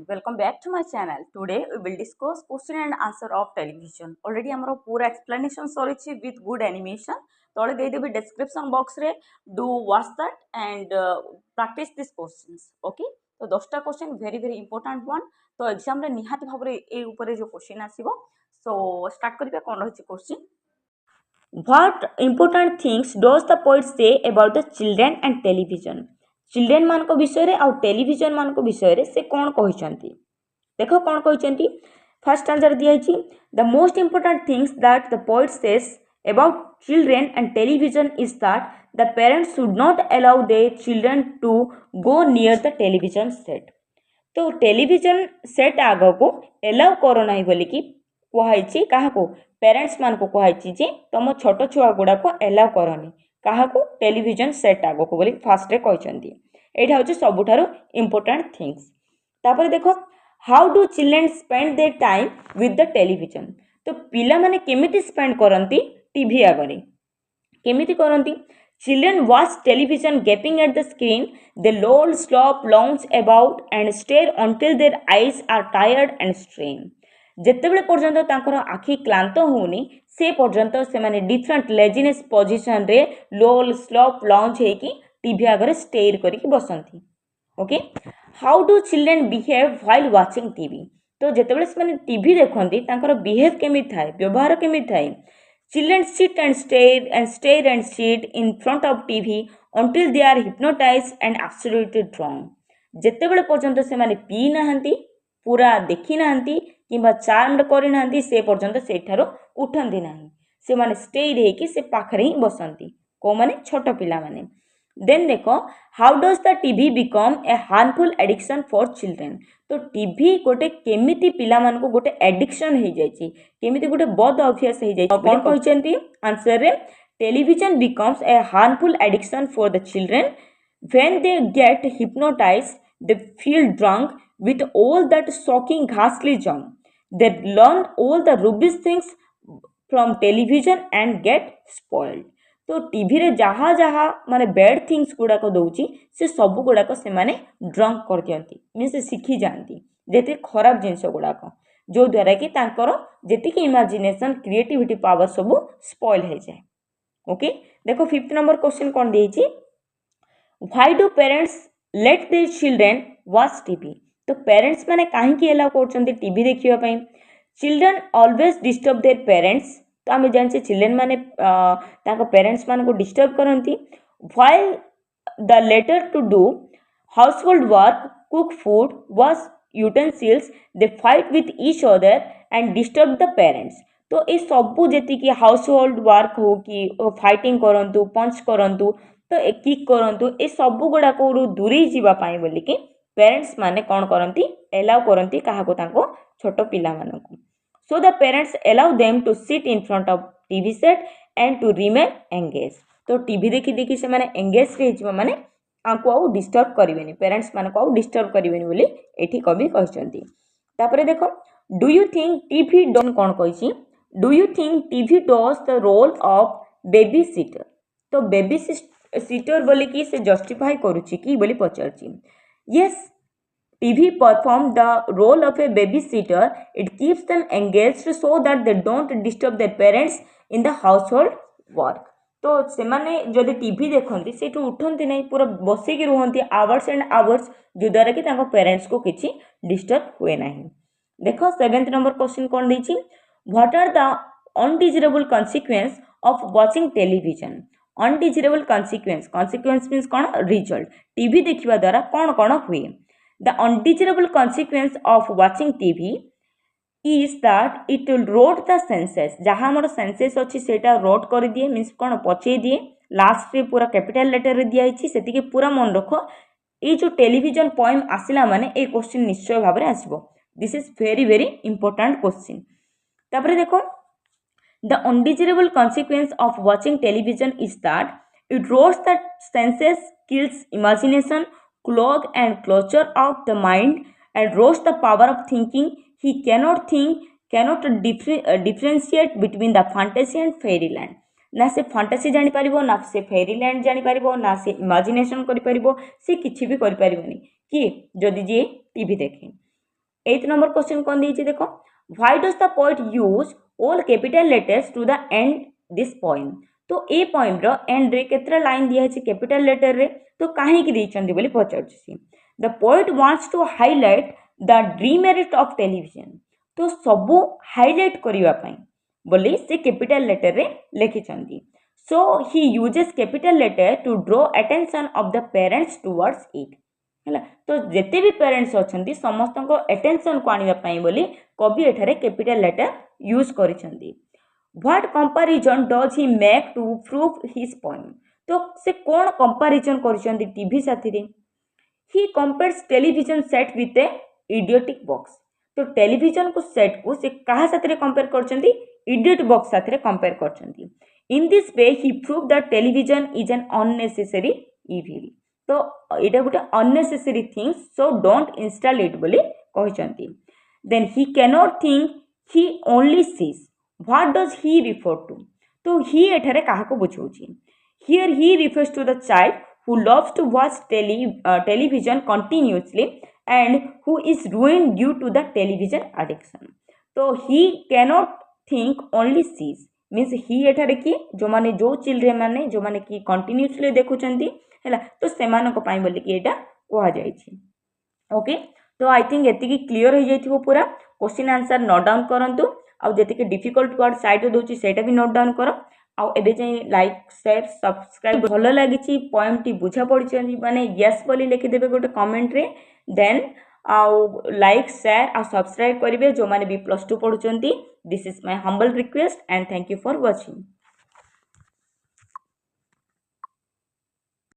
friend, welcome back to my channel. Today we will discuss question and answer of television. Already ଆମର पूरा explanation ସରିଛି with good animation. ତଳେ ଦେଇଦେବି description box ରେ do watch that and practice these questions. Okay? ତ 10ଟା question very important one. ତ exam ରେ ନିହାତି ଭାବରେ ଏଇ ଉପରେ ଯୋଉ question ଆସିବ. So start କରିବା କ'ଣ ରହିଛି question. What important things does the poet say about the children and television? Children मान विषय आउ टेलीविजन मान विषय से कौन कहते देख कौन कहते फर्स्ट आंसर दिखाई the most important things that the poet says about children and television is that the parents should not allow their children to go near the television set तो टेलीविजन सेट आग को allow कर ना बोलिकी कहुई क्या parents मान को कहुई जे तुम छोट छुआ गुड़ा को एलाउ करनी क्या टेलीविजन सेट आग को बोली फास्ट कहते यहाँ हूँ सबुठार इम्पोर्टाट थिंग्स तापर देख how do children spend their time with the television तो पिला माने केमिति स्पेंड करती टीवी आगे केमिति करती children watch television gaping at the screen they loll slop lounge about and stare until their eyes are tired and strain जितेबले पर्यंत तांकर आखि क्लांत होनी से पर्यंत से माने डिफरेंट लेजिनेस पोजिशन रे लोल स्लॉप लॉन्च होगी टीवी आगे स्टेयर करके बसंती okay how do children behave while watching TV तो जितेबले से टीवी देखती तांकर बिहेव केमी थाए व्यवहार केमी थाए children sit and stare and sit in front of TV until they are hypnotised and absolutely drunk जितेबले पर्यंत से पी नहांती पूरा देखी नहांती किंबा चार्मड करना से पर्यंत सेठारो उठंती नहीं से माने स्टेयर होकी से पाखरे ही बसंती को माने छोट पिला माने देन देखो how does the TV become a harmful addiction for children तो टीवी गोटे केमिति पिला मान को गोटे एडिक्शन हो जाइए केमिति गोटे बद अभ्यास हो जाइए आंसर रे television becomes a harmful addiction for the children when they get hypnotised they feel drunk with all that shocking ghastly junk they learn all the rubbish things from television and get spoiled तो TV रे जहाँ जहाँ माने bad things गुड़ाक दौची से सब गुड़ाक से माने drunk कर दियंती मीन्स शिखी जाती जेते खराब जिनस गुड़ाक जो द्वारा कि तांकर जेतिक इमेजिनेशन क्रिएटिविटी पावर सब स्पॉइल हो जाए ओके देखो 5th नंबर क्वेश्चन कौन देछि why do parents let their children watch TV तो पेरेंट्स माने कहीं एलाउ कर टीवी देखापी children always disturb their parents तो आम जाने चिल्ड्रेन माने पेरेंट्स मान को डिस्टर्ब करती while the latter to do household work cook food wash utensils they fight with each other and disturb the parents तो ये सबू जी हाउस होल्ड वर्क हो कि फाइटिंग करूँ पंच करूँ तो किक करूँ ये सबू गुड़ाक दूरी जावाई बोलिकी पेरेंट्स माने कौन करती एलाउ करती क्या छोट पिला मानू so the parents allow them to sit in front of TV set and to remain engage to TV देखी देखी से माने एंगेज माने आपको आउ डिस्टर्ब करेंगे पेरेंट्स मान को आउ डिस्टर्ब करेंगे बोली एठी कवि कहते तापरे देखो do you think TV done कौन कही do you think TV does the role of babysitter तो बेबी सीटर बोली कि से जस्टिफाई करुच्ची कि बोली पचारची Yes, TV perform the role of a babysitter. It keeps them engaged so that they don't disturb their parents in the household work. तो से माने जदि टीवी देखती से उठती नहीं पूरा बसिकी रुहती आवर्स एंड आवर्स जो द्वारा कि पेरेंट्स को किसी डिस्टर्ब हुए ना देख 7th नंबर क्वेश्चन कौन देछि what are the undesirable consequence of watching television undesirable consequence means कौन रिजल्ट टीवी देखा द्वारा कौन कौन हुए the undesirable consequence of watching TV is that it will rot the senses जहाँ आम सेंसेस अच्छी से रोट कर दिए मीन्स कौन पचे दिए लास्ट रे पूरा कैपिटल लेटर रे दिखाई से पूरा मन रख ये जो टेलीविजन पोएम आसला माने ए क्वेश्चन निश्चय भाव में आसो this is very important question तापर देखो The undesirable consequence of watching television is that it rots the senses, kills imagination, clog and closure of the mind, and rots the power of thinking. He cannot think, cannot differentiate between the fantasy and fairyland. ना से fantasy जानी पारिबो ना से Fairyland जानी पारिबो ना से imagination करि पारिबो से किछि भी करि पारिबोनी कि जदि जे टीवी देखे 8 नंबर क्वेश्चन कौन दीजिए देखो, why does the poet use all capital letters to the end this poem. तो ए पोएम रो एंड रे केतरा लाइन दिया है कैपिटल लेटर रे, तो काहे की देइछंदी बोली पचारछि। The poet wants to highlight the demerit of television. तो सबु हाइलाइट करिवा पई बोली से कैपिटल लेटर रे लिखिछंदी। So he uses capital letter to draw attention of the parents towards it. है तो जिते भी पेरेंट्स अच्छा समस्त अटेंशन को आने बोली कवि एठारे कैपिटल लेटर यूज करिसेंती। What comparison does he make to prove his point. तो से कौन कंपैरिजन करिसेंती टीवी साथी रे। He compares television set with a idiotic box. तो टेलीविजन को सेट को से कहा साथ कंपेयर करछंती, इडियोट बॉक्स साथ कंपेयर करछंती। In this way he prove that television is an unnecessary evil. तो यहाँ गोटे unnecessary things, so don't install it बोली कहते। Then he cannot think, he only sees. What does he refer to. तो ही एठारे काहाको बुझाउछि। Here he refers to the child who loves to watch television continuously and who is ruined due to the television addiction. तो he cannot think only sees means he एठारे कि जो माने जो चिल्ड्रेन माने जो माने कि कंटिन्यूअसली देखुचंती हैला, तो सेमानक पई बोली कि एटा कहा जायछि। ओके, तो आई थिंक एतिकी क्लियर हो जाइथिबो पूरा। क्वेश्चन आंसर नोट डाउन करंतु आ जेतिके डिफिकल्ट वर्ड साइड रे दोछि सेटा भी नोट डाउन करो। आउ एबे जाई लाइक शेयर सब्सक्राइब भलो लागिछि पॉइंट टी बुझा पड़िछि माने यस बोली लिखि देबे गोटे कमेंट रे। देन आउ लाइक शेयर आ सब्सक्राइब करिवे जो माने भी +2 पढुचंती। This is my humble request and thank you for watching.